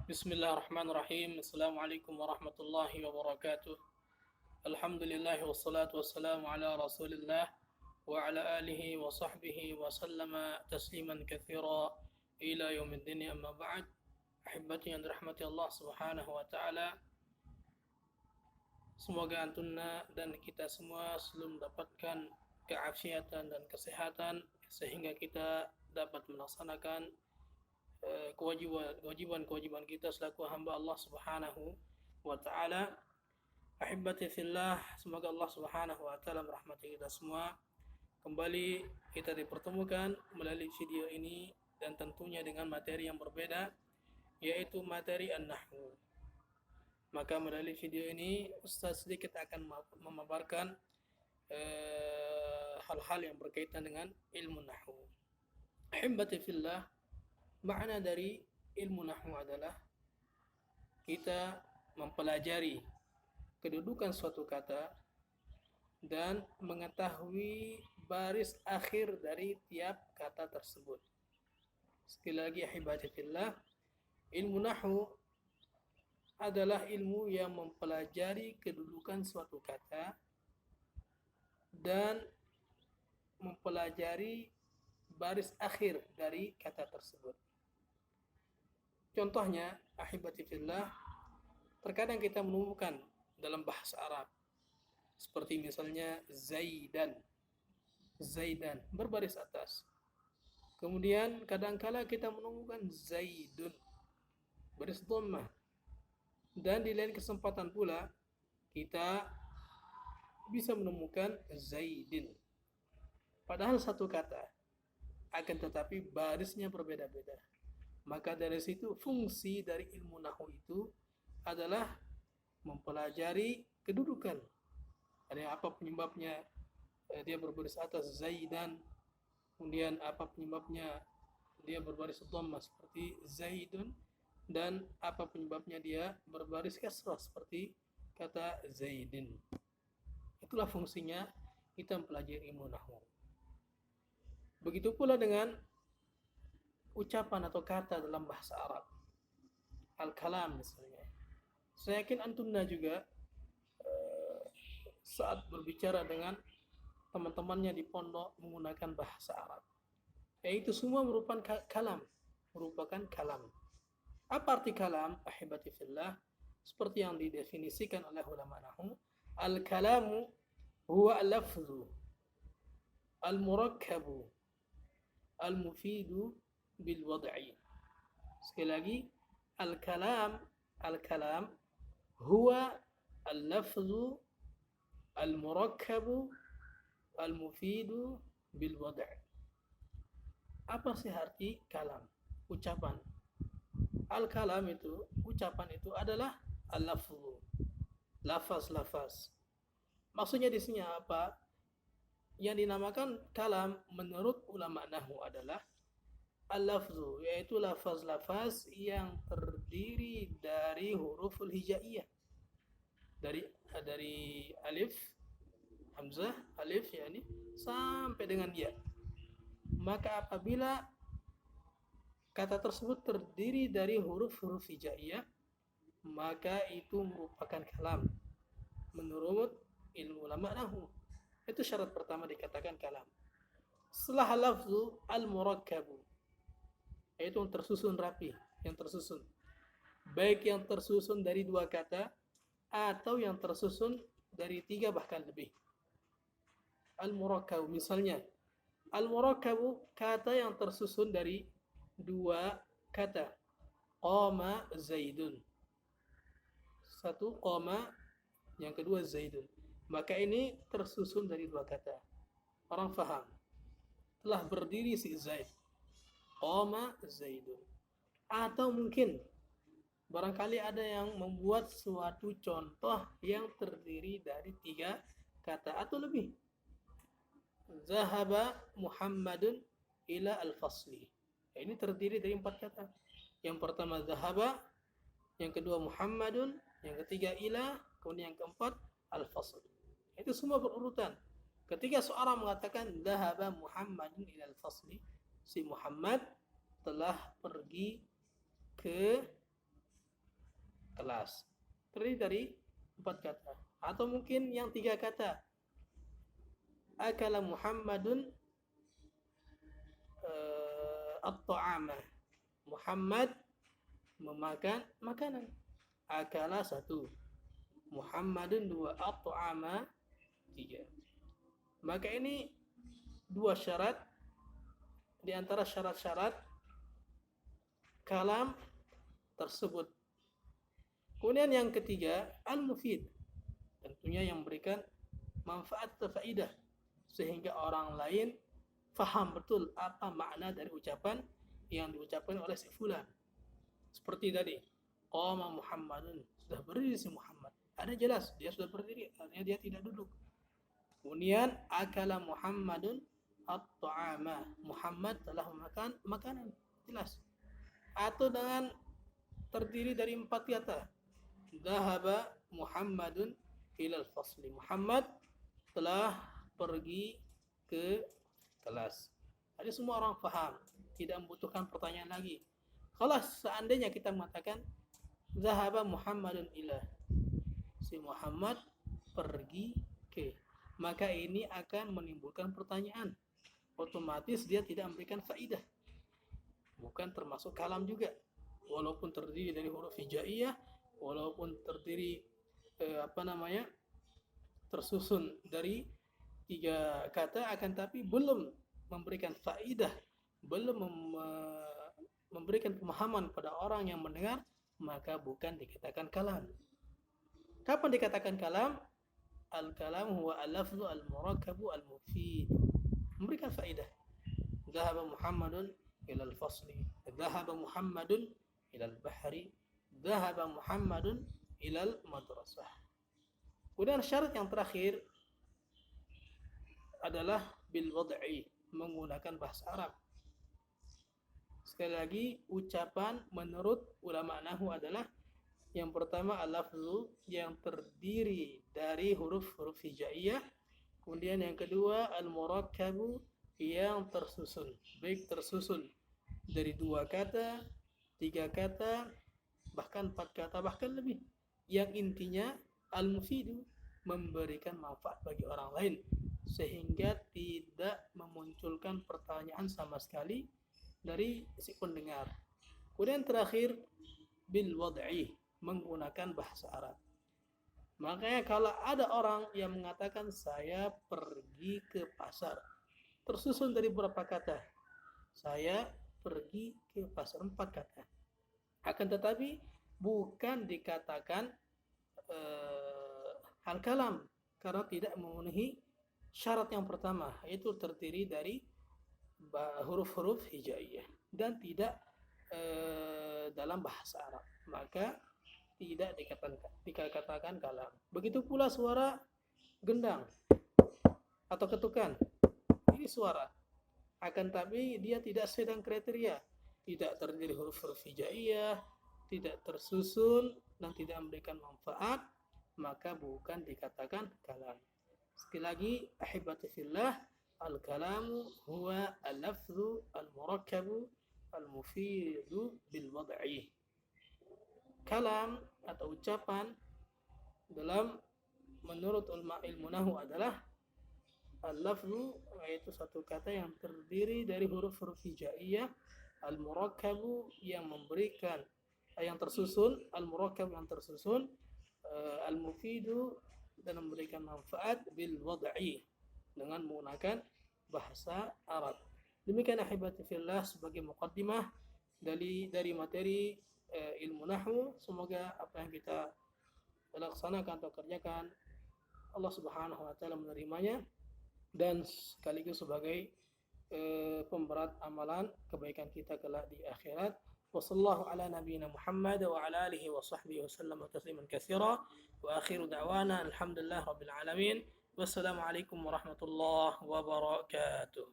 Bismillahirrahmanirrahim. Assalamualaikum warahmatullahi wabarakatuh. Alhamdulillah wassalatu wassalamu ala Rasulillah wa ala alihi wa sahbihi wa sallama tasliman katsira ila yaumiddin, amma ba'd. Ahibati yang dirahmati Allah Subhanahu wa taala. Semoga antunna dan kita semua selalu mendapatkan keafiatan dan kesehatan sehingga kita dapat melaksanakan kewajiban kita selaku hamba Allah Subhanahu wa taala. Ahibati fillah, semoga Allah Subhanahu wa taala merahmati kita semua. Kembali kita dipertemukan melalui video ini dan tentunya dengan materi yang berbeda, yaitu materi an-nahwu. Maka melalui video ini Ustaz sedikit akan memaparkan hal-hal yang berkaitan dengan ilmu nahwu. Ahibati fillah, makna dari ilmu nahwu adalah kita mempelajari kedudukan suatu kata dan mengetahui baris akhir dari tiap kata tersebut. Sekali lagi, ahibati fillah, ilmu nahwu adalah ilmu yang mempelajari kedudukan suatu kata dan mempelajari baris akhir dari kata tersebut. Contohnya, ahibati fillah, terkadang kita menemukan dalam bahasa Arab seperti misalnya Zaidan berbaris atas. Kemudian kadangkala kita menemukan Zaidun baris dhammah. Dan di lain kesempatan pula kita bisa menemukan Zaidin. Padahal satu kata, akan tetapi barisnya berbeda-beda. Maka dari situ fungsi dari ilmu nahwu itu adalah mempelajari kedudukan. Ada apa penyebabnya dia berbaris atas Zaidan, kemudian apa penyebabnya dia berbaris dhammah seperti Zaidun, dan apa penyebabnya dia berbaris kasrah seperti kata Zaidin. Itulah fungsinya kita mempelajari ilmu nahwu. Begitu pula dengan ucapan atau kata dalam bahasa Arab. Al-kalam misalnya. Saya yakin antunna juga saat berbicara dengan teman-temannya di pondok menggunakan bahasa Arab. Yaitu semua merupakan kalam. Apa arti kalam? Ahibati fillah, seperti yang didefinisikan oleh ulama nahwu, al-kalamu huwa al-lafzu al-murakkabu al-mufidu bil wad'i. Sekali lagi, al-kalam huwa al-lafzu al-murakkabu al-mufidu bil wad'i. Apa sih arti kalam? Ucapan. Al-kalam itu, ucapan itu adalah al-lafzu, lafaz. Maksudnya di sini apa? Yang dinamakan kalam menurut ulama nahwu adalah al-lafzu, yaitu lafaz-lafaz yang terdiri dari huruful hijaiyah. Dari alif, hamzah, alif yakni sampai dengan ya. Maka apabila kata tersebut terdiri dari huruf-huruf hijaiyah, maka itu merupakan kalam menurut ilmu ulama nahwu. Itu syarat pertama dikatakan kalam. Setelah lafzu al-murakkabu, yaitu yang tersusun rapi, yang tersusun. Baik yang tersusun dari dua kata atau yang tersusun dari tiga bahkan lebih. Al-murakkabu misalnya, al-murakkabu kata yang tersusun dari dua kata. Qama Zaidun. Satu qama, yang kedua Zaidun. Maka ini tersusun dari dua kata. Orang faham. Telah berdiri si Zaid. Qama Zaidun. Atau mungkin barangkali ada yang membuat suatu contoh yang terdiri dari tiga kata atau lebih. Zahaba Muhammadun ila al-fasli. Ini terdiri dari empat kata. Yang pertama zahaba, yang kedua Muhammadun, yang ketiga ila, kemudian yang keempat al-fasl. Itu semua berurutan. Ketika seorang mengatakan zahaba Muhammadun ila al-fasli, si Muhammad telah pergi ke kelas. Terdiri dari 4 kata. Atau mungkin yang 3 kata. Akala Muhammadun at-ta'ama. Muhammad memakan makanan. Akala 1. Muhammadun 2. At-ta'ama 3. Maka ini 2 syarat di antara syarat-syarat kalam tersebut. Kemudian yang ketiga, al-mufid. Tentunya yang memberikan manfaat atau faidah sehingga orang lain faham betul apa makna dari ucapan yang diucapkan oleh si fulan. Seperti tadi, qama Muhammadun, sudah berdiri si Muhammad. Ada jelas dia sudah berdiri, artinya dia tidak duduk. Kemudian akala Muhammadun at-ta'ama. Muhammad telah memakan makanan, jelas. Atau dengan terdiri dari 4 kata. Dhahaba Muhammadun ilal fasli. Muhammad telah pergi ke kelas. Jadi semua orang faham, tidak membutuhkan pertanyaan lagi. Kalau seandainya kita mengatakan Dhahaba Muhammadun ila, si Muhammad pergi ke, maka ini akan menimbulkan pertanyaan. Otomatis dia tidak memberikan faidah. Bukan termasuk kalam juga. Walaupun terdiri dari huruf hijaiyah, walaupun terdiri tersusun dari 3 kata, akan tapi belum memberikan faidah, belum memberikan pemahaman pada orang yang mendengar, maka bukan dikatakan kalam. Kapan dikatakan kalam? Al-kalam huwa al-lafzu al-murakkabu al-mufid. Memberikan faidah. Dhahaba Muhammadun ila al-fasli. Dhahaba Muhammadun ila al-bahri. Dhahaba Muhammadun ila al-madrasah. Kemudian syarat yang terakhir adalah bil wad'i, menggunakan bahasa Arab. Sekali lagi, ucapan menurut ulama nahwu adalah yang pertama al-lafzu yang terdiri dari huruf-huruf hijaiyah. Kemudian yang kedua al-murakkabu yang tersusun, baik tersusun dari 2 kata, 3 kata, bahkan 4 kata, bahkan lebih. Yang intinya al-mufidu, memberikan manfaat bagi orang lain sehingga tidak memunculkan pertanyaan sama sekali dari si pendengar. Kemudian terakhir bil wad'i, menggunakan bahasa Arab. Makanya kalau ada orang yang mengatakan saya pergi ke pasar, tersusun dari berapa kata? Saya pergi ke pasar, 4 kata. Akan tetapi bukan dikatakan al-kalam karena tidak memenuhi syarat yang pertama, yaitu terdiri dari huruf-huruf hijaiyah dan tidak dalam bahasa Arab, maka tidak dikatakan kalam. Begitu pula suara gendang atau ketukan, ini suara, akan tapi dia tidak sedang kriteria, tidak terdiri huruf-huruf hijaiyah, tidak tersusun dan tidak memberikan manfaat, maka bukan dikatakan kalam. Sekali lagi, ahibati fillah, al-kalamu huwa al-lafzu al-murakkabu al-mufidu bil wad'i. Kalam atau ucapan menurut ulama ilmu nahwu adalah al-lafzu, yaitu satu kata yang terdiri dari huruf-huruf hijaiyah, al-murakkabu yang memberikan yang tersusun, al-murakkab yang tersusun, al-mufidu dan memberikan manfaat bil wad'i dengan menggunakan bahasa Arab. Demikian ahibati fillah sebagai muqaddimah dari materi ilmu nahwu. Semoga apa yang kita laksanakan atau kerjakan Allah Subhanahu wa taala menerimanya dan sekaligus sebagai pemberat amalan kebaikan kita kelak di akhirat. Wassallallahu ala nabiyyina Muhammad wa ala alihi wa sahbihi wasallam tasliman katsira wa akhiru da'wana alhamdulillah rabbil alamin. Wassalamu alaikum warahmatullahi wabarakatuh.